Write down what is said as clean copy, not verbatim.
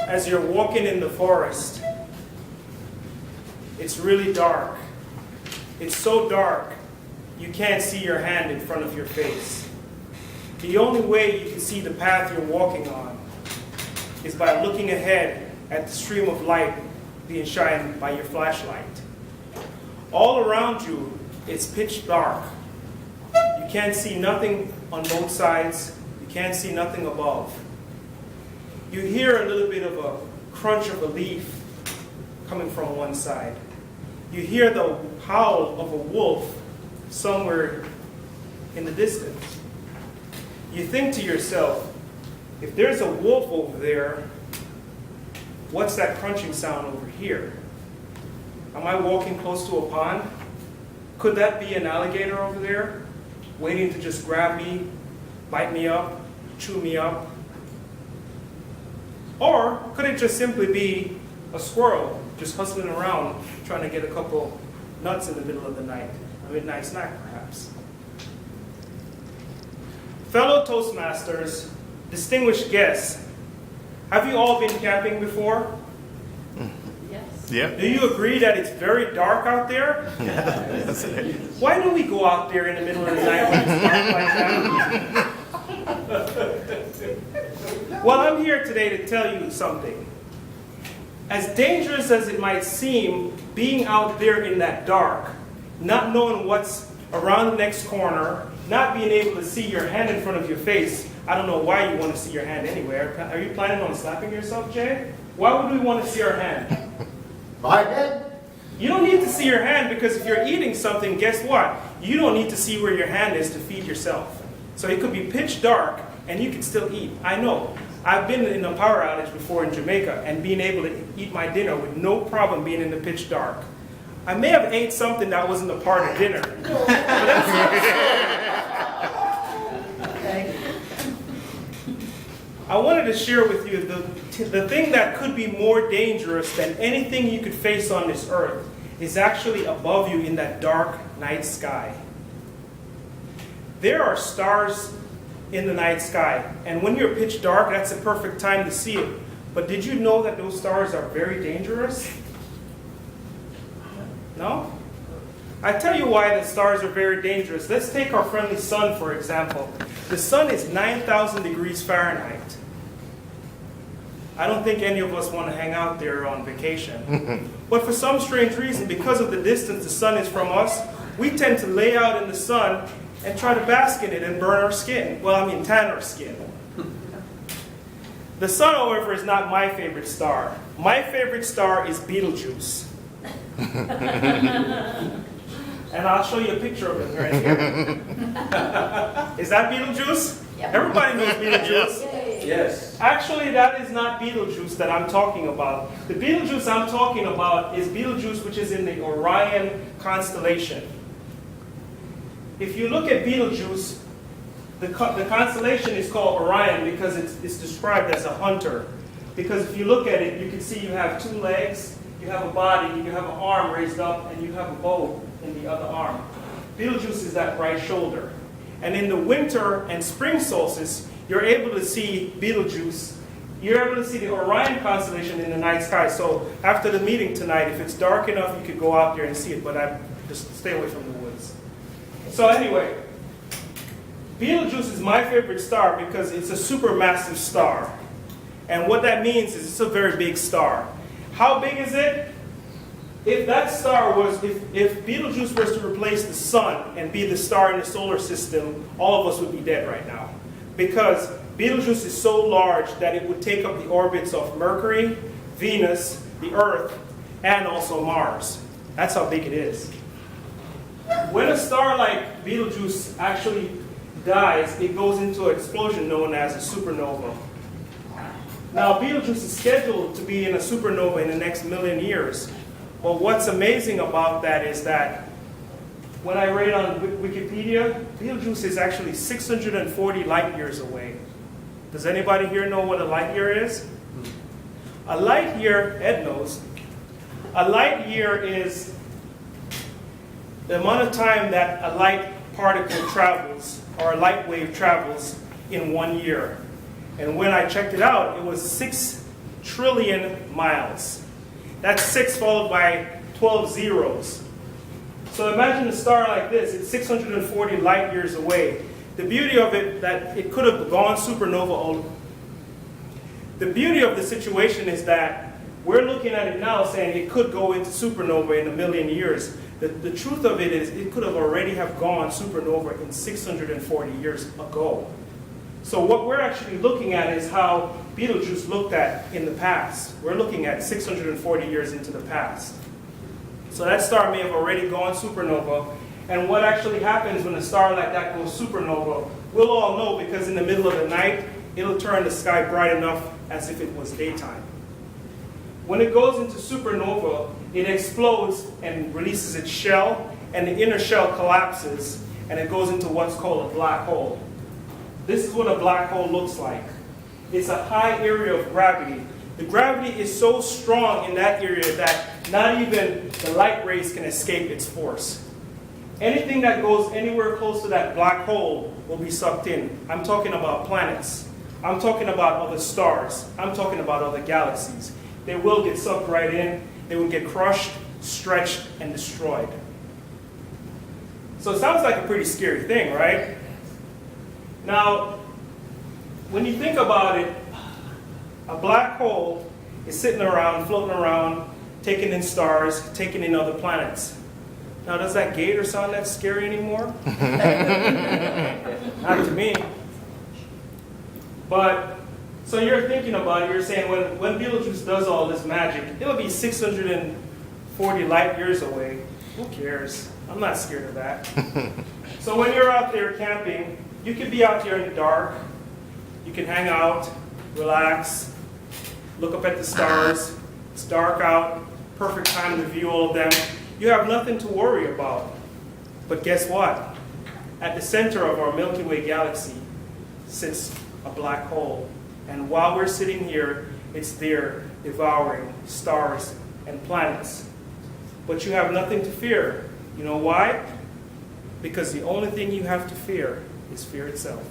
as you're walking in the forest, it's really dark. It's so dark, you can't see your hand in front of your face. The only way you can see the path you're walking on is by looking ahead at the stream of light being shined by your flashlight. All around you, it's pitch dark. You can't see nothing on both sides. You can't see nothing above. You hear a little bit of a crunch of a leaf coming from one side. You hear the howl of a wolf somewhere in the distance. You think to yourself, if there's a wolf over there, what's that crunching sound over here? Am I walking close to a pond? Could that be an alligator over there, waiting to just grab me, bite me up, chew me up? Or could it just simply be a squirrel just hustling around trying to get a couple nuts in the middle of the night, a midnight snack perhaps? Fellow Toastmasters, distinguished guests, have you all been camping before? Yes. Yeah. Do you agree that it's very dark out there? Yes. Why do we go out there in the middle of the night when it's dark like that? Well, I'm here today to tell you something. As dangerous as it might seem, being out there in that dark, not knowing what's around the next corner, not being able to see your hand in front of your face. I don't know why you want to see your hand anywhere. Are you planning on slapping yourself, Jay? Why would we want to see our hand? My head? You don't need to see your hand because if you're eating something, guess what? You don't need to see where your hand is to feed yourself. So it could be pitch dark and you can still eat. I know. I've been in a power outage before in Jamaica and being able to eat my dinner with no problem being in the pitch dark. I may have ate something that wasn't a part of dinner. But that's I wanted to share with you the thing that could be more dangerous than anything you could face on this earth is actually above you in that dark night sky. There are stars in the night sky, and when you're pitch dark, that's the perfect time to see it. But did you know that those stars are very dangerous? No? I tell you why the stars are very dangerous. Let's take our friendly sun, for example. The sun is 9,000 degrees Fahrenheit. I don't think any of us want to hang out there on vacation. But for some strange reason, because of the distance the sun is from us, we tend to lay out in the sun and try to bask in it and burn our skin. Well, I mean tan our skin. The sun, however, is not my favorite star. My favorite star is Betelgeuse. And I'll show you a picture of it right here. Is that Betelgeuse? Yep. Everybody knows Betelgeuse. Yes. Actually, that is not Betelgeuse that I'm talking about. The Betelgeuse I'm talking about is Betelgeuse, which is in the Orion constellation. If you look at Betelgeuse, the constellation is called Orion because it's described as a hunter. Because if you look at it, you can see you have two legs, you have a body, you have an arm raised up, and you have a bow in the other arm. Betelgeuse is that right shoulder. And in the winter and spring solstice, you're able to see Betelgeuse. You're able to see the Orion constellation in the night sky. So after the meeting tonight, if it's dark enough, you could go out there and see it, but I just stay away from the woods. So anyway, Betelgeuse is my favorite star because it's a supermassive star. And what that means is it's a very big star. How big is it? If that star was, if Betelgeuse was to replace the sun and be the star in the solar system, all of us would be dead right now. Because Betelgeuse is so large that it would take up the orbits of Mercury, Venus, the Earth, and also Mars. That's how big it is. When a star like Betelgeuse actually dies, it goes into an explosion known as a supernova. Now, Betelgeuse is scheduled to be in a supernova in the next 1,000,000 years. But what's amazing about that is that when I read on Wikipedia, Betelgeuse is actually 640 light years away. Does anybody here know what a light year is? A light year, Ed knows. A light year is the amount of time that a light particle travels, or a light wave travels in 1 year. And when I checked it out, it was 6 trillion miles. That's 6 followed by 12 zeros. So imagine a star like this. It's 640 light years away. The beauty of it that it could have gone supernova. The beauty of the situation is that we're looking at it now saying it could go into supernova in 1 million years. The truth of it is it could have already have gone supernova in 640 years ago. So what we're actually looking at is how Betelgeuse looked at in the past. We're looking at 640 years into the past. So that star may have already gone supernova. And what actually happens when a star like that goes supernova, we'll all know because in the middle of the night, it'll turn the sky bright enough as if it was daytime. When it goes into supernova, it explodes and releases its shell, and the inner shell collapses, and it goes into what's called a black hole. This is what a black hole looks like. It's a high area of gravity. The gravity is so strong in that area that not even the light rays can escape its force. Anything that goes anywhere close to that black hole will be sucked in. I'm talking about planets. I'm talking about other stars. I'm talking about other galaxies. They will get sucked right in. They will get crushed, stretched, and destroyed. So it sounds like a pretty scary thing, right? Now, when you think about it, a black hole is sitting around, floating around, taking in stars, taking in other planets. Now, does that gator sound that scary anymore? Not to me. But, so you're thinking about it, you're saying when Betelgeuse does all this magic, it'll be 640 light years away. Who cares? I'm not scared of that. So when you're out there camping, you can be out there in the dark. You can hang out, relax, look up at the stars. It's dark out, perfect time to view all of them. You have nothing to worry about. But guess what? At the center of our Milky Way galaxy sits a black hole. And while we're sitting here, it's there devouring stars and planets. But you have nothing to fear. You know why? Because the only thing you have to fear is fear itself.